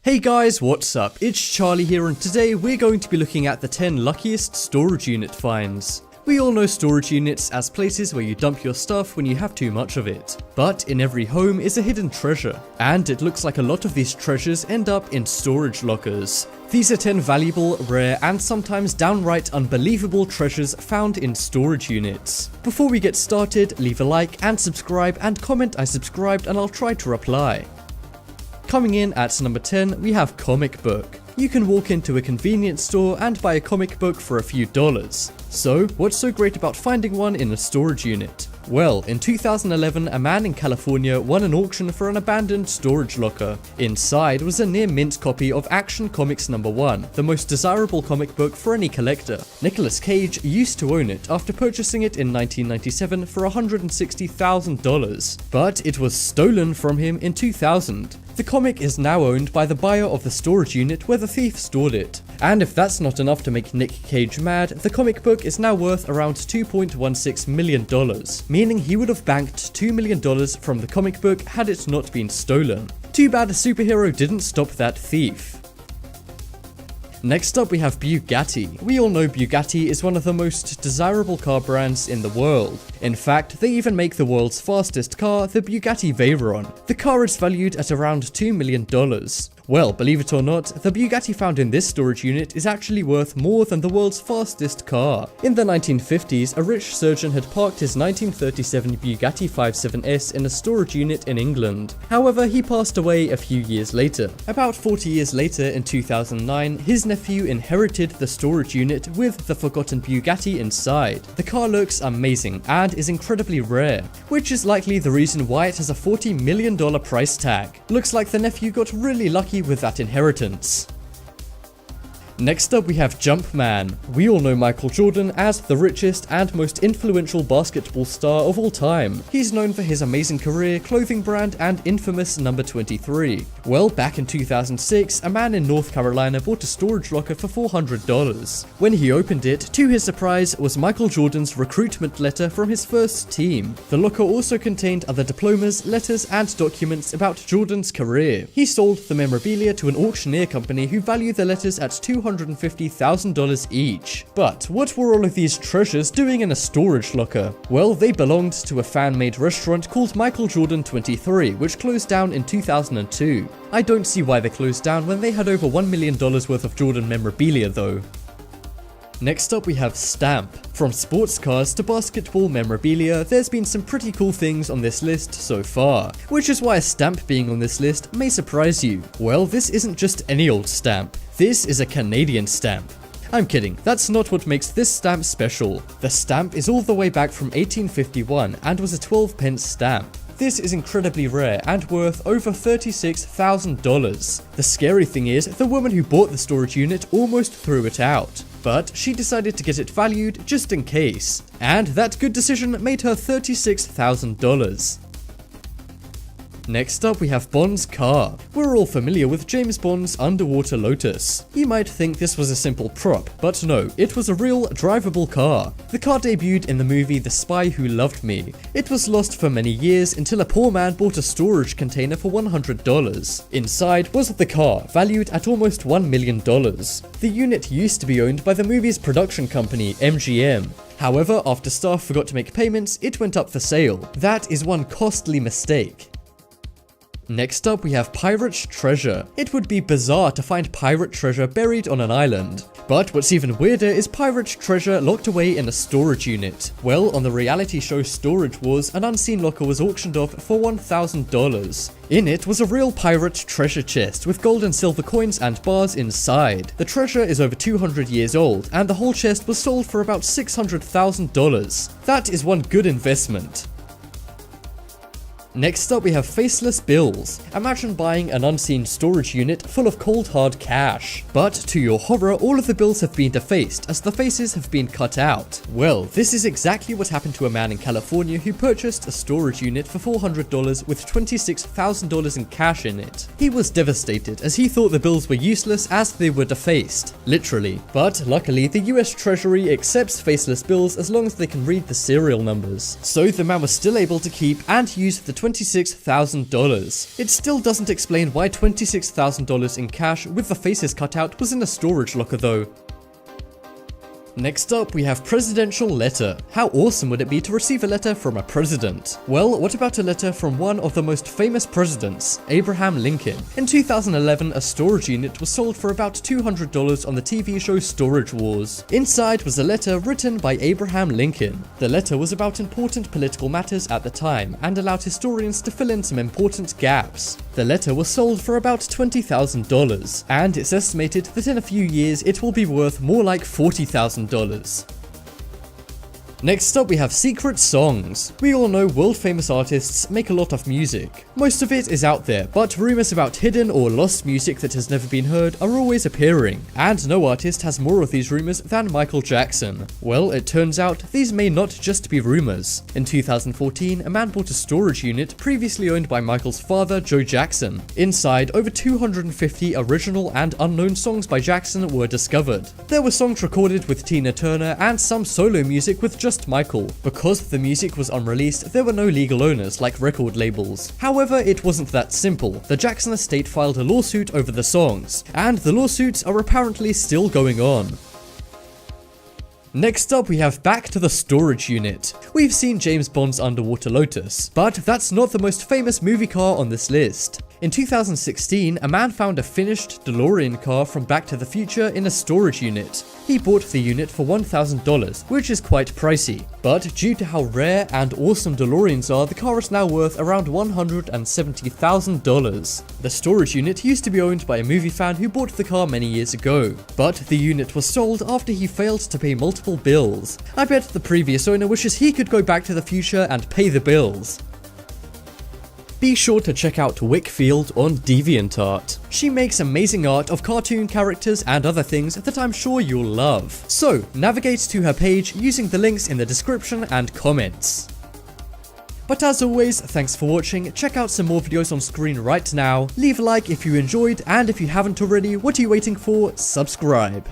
Hey guys, what's up? It's Charlie here, and today we're going to be looking at the 10 luckiest storage unit finds. We all know storage units as places where you dump your stuff when you have too much of it. But in every home is a hidden treasure, and it looks like a lot of these treasures end up in storage lockers. These are 10 valuable, rare, and sometimes downright unbelievable treasures found in storage units. Before we get started, leave a like and subscribe, and comment I subscribed and I'll try to reply. Coming in at number 10, we have comic book. You can walk into a convenience store and buy a comic book for a few dollars. So, what's so great about finding one in a storage unit? Well, in 2011, a man in California won an auction for an abandoned storage locker. Inside was a near-mint copy of Action Comics #1, the most desirable comic book for any collector. Nicolas Cage used to own it after purchasing it in 1997 for $160,000, but it was stolen from him in 2000. The comic is now owned by the buyer of the storage unit where the thief stored it. And if that's not enough to make Nick Cage mad, the comic book is now worth around $2.16 million, meaning he would have banked $2 million from the comic book had it not been stolen. Too bad a superhero didn't stop that thief. Next up we have Bugatti. We all know Bugatti is one of the most desirable car brands in the world. In fact, they even make the world's fastest car, the Bugatti Veyron. The car is valued at around $2 million. Well, believe it or not, the Bugatti found in this storage unit is actually worth more than the world's fastest car. In the 1950s, a rich surgeon had parked his 1937 Bugatti 57S in a storage unit in England. However, he passed away a few years later. About 40 years later, in 2009, his nephew inherited the storage unit with the forgotten Bugatti inside. The car looks amazing and is incredibly rare, which is likely the reason why it has a $40 million price tag. Looks like the nephew got really lucky with that inheritance. Next up we have Jumpman. We all know Michael Jordan as the richest and most influential basketball star of all time. He's known for his amazing career, clothing brand, and infamous number 23. Well, back in 2006, a man in North Carolina bought a storage locker for $400. When he opened it, to his surprise, was Michael Jordan's recruitment letter from his first team. The locker also contained other diplomas, letters, and documents about Jordan's career. He sold the memorabilia to an auctioneer company who valued the letters at $250,000 each. But what were all of these treasures doing in a storage locker? Well, they belonged to a fan-made restaurant called Michael Jordan 23, which closed down in 2002. I don't see why they closed down when they had over $1 million worth of Jordan memorabilia though. Next up we have Stamp. From sports cars to basketball memorabilia, there's been some pretty cool things on this list so far, which is why a stamp being on this list may surprise you. Well, this isn't just any old stamp. This is a Canadian stamp. I'm kidding, that's not what makes this stamp special. The stamp is all the way back from 1851 and was a 12-pence stamp. This is incredibly rare and worth over $36,000. The scary thing is, the woman who bought the storage unit almost threw it out, but she decided to get it valued just in case. And that good decision made her $36,000. Next up we have Bond's car. We're all familiar with James Bond's underwater Lotus. You might think this was a simple prop, but no, it was a real drivable car. The car debuted in the movie The Spy Who Loved Me. It was lost for many years until a poor man bought a storage container for $100. Inside was the car, valued at almost $1 million. The unit used to be owned by the movie's production company, MGM. However, after staff forgot to make payments, it went up for sale. That is one costly mistake. Next up we have pirate treasure. It would be bizarre to find pirate treasure buried on an island. But what's even weirder is pirate treasure locked away in a storage unit. Well, on the reality show Storage Wars, an unseen locker was auctioned off for $1,000. In it was a real pirate treasure chest with gold and silver coins and bars inside. The treasure is over 200 years old, and the whole chest was sold for about $600,000. That is one good investment. Next up we have faceless bills. Imagine buying an unseen storage unit full of cold hard cash. But to your horror, all of the bills have been defaced as the faces have been cut out. Well, this is exactly what happened to a man in California who purchased a storage unit for $400 with $26,000 in cash in it. He was devastated as he thought the bills were useless as they were defaced. Literally. But luckily the US Treasury accepts faceless bills as long as they can read the serial numbers. So the man was still able to keep and use the $26,000. It still doesn't explain why $26,000 in cash with the faces cut out was in a storage locker though. Next up, we have presidential letter. How awesome would it be to receive a letter from a president? Well, what about a letter from one of the most famous presidents, Abraham Lincoln? In 2011, a storage unit was sold for about $200 on the TV show Storage Wars. Inside was a letter written by Abraham Lincoln. The letter was about important political matters at the time and allowed historians to fill in some important gaps. The letter was sold for about $20,000, and it's estimated that in a few years it will be worth more like $40,000. Next up, we have secret songs. We all know world famous artists make a lot of music. Most of it is out there, but rumors about hidden or lost music that has never been heard are always appearing, and no artist has more of these rumors than Michael Jackson. Well, it turns out these may not just be rumors. In 2014, a man bought a storage unit previously owned by Michael's father, Joe Jackson. Inside, over 250 original and unknown songs by Jackson were discovered. There were songs recorded with Tina Turner and some solo music with just Michael. Because the music was unreleased, there were no legal owners like record labels. However, it wasn't that simple. The Jackson estate filed a lawsuit over the songs, and the lawsuits are apparently still going on. Next up, we have back to the storage unit. We've seen James Bond's Underwater Lotus, but that's not the most famous movie car on this list. In 2016, a man found a finished DeLorean car from Back to the Future in a storage unit. He bought the unit for $1,000, which is quite pricey. But due to how rare and awesome DeLoreans are, the car is now worth around $170,000. The storage unit used to be owned by a movie fan who bought the car many years ago, but the unit was sold after he failed to pay multiple bills. I bet the previous owner wishes he could go back to the future and pay the bills. Be sure to check out Wickfield on DeviantArt. She makes amazing art of cartoon characters and other things that I'm sure you'll love. So, navigate to her page using the links in the description and comments. But as always, thanks for watching. Check out some more videos on screen right now. Leave a like if you enjoyed, and if you haven't already, what are you waiting for? Subscribe.